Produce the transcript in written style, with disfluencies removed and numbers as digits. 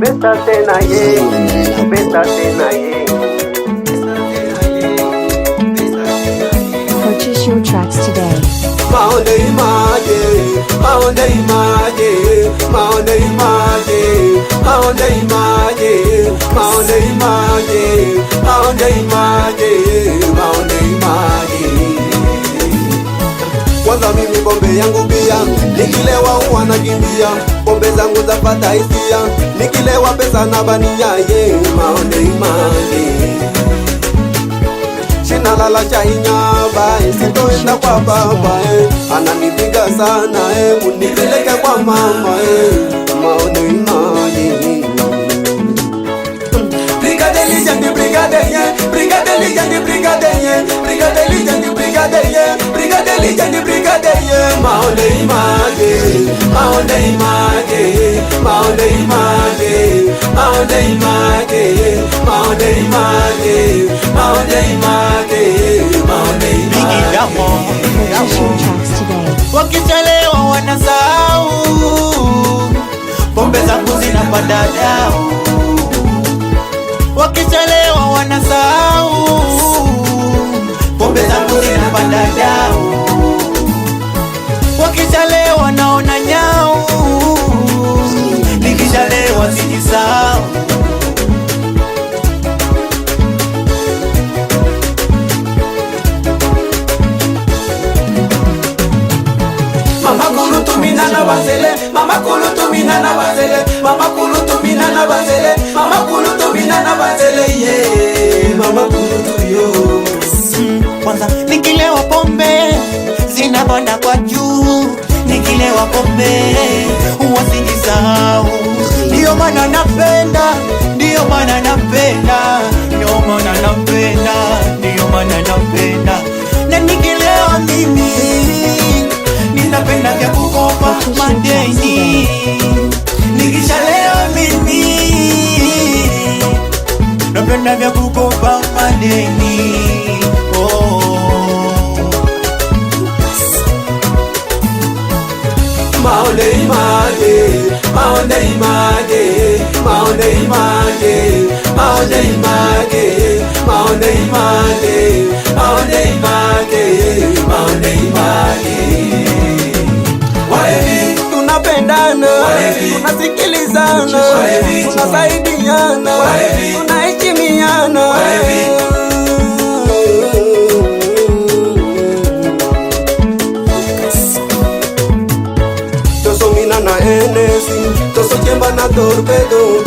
pesa tena ye, pesa tena ye. Purchase your tracks today. Maonde imaje, maonde imaje, maonde imaje, maonde imaje, maonde imaje, maonde imaje, maonde imaje. Kwanza mimi pombe yangu bia, nikilewa huwa nakimbia, pombe zangu zapata hisia, nikilewa pesa na bania ye, maonde imaje. Shina lala cha inyaba, sitoenda kwa baba ananipiga sana unipeleke kwa mama maono imaje. Brigade Legend, Brigade ye, Brigade Legend, Brigade ye, Brigade Legend, Brigade ye, Brigade Legend, Brigade ye, maono imaje, maono imaje, maono imaje, maono imaje, maono imaje, maono imaje, maono imaje. Purchase your tracks today. Wakichelewa wanasahau, pombe zangu zinapanda dau. Wakichelewa wanasahau, pombe zangu zinapanda dau. Wakichelewa naona nyau, nikishalewa sijisahau. Mama kulu tumina na bazele, mama kulu tumina na bazele, mama kulu tumina na bazele, mama kulu tumina na bazele ye, mama kulu tuyo. Kwanza nikilewa pombe zinapanda kwa juu, nikilewa pombe huwa sijisahau. Ndio maana napenda, ndio maana napenda, ndio maana napenda, ndio maana napenda. Na nikilewa mimi ninapenda vya kukopa madeni, nikishalewa mimi napenda vya kukopa madeni. Maonde imaje, maonde imaje, maonde imaje, maonde imaje, maonde imaje, maonde imaje, maonde imaje. Walevi tunapendana, tunasikilizana, tunasaidiana, tunaheshimiana. Toso mina na enesi, toso chemba na torpedo,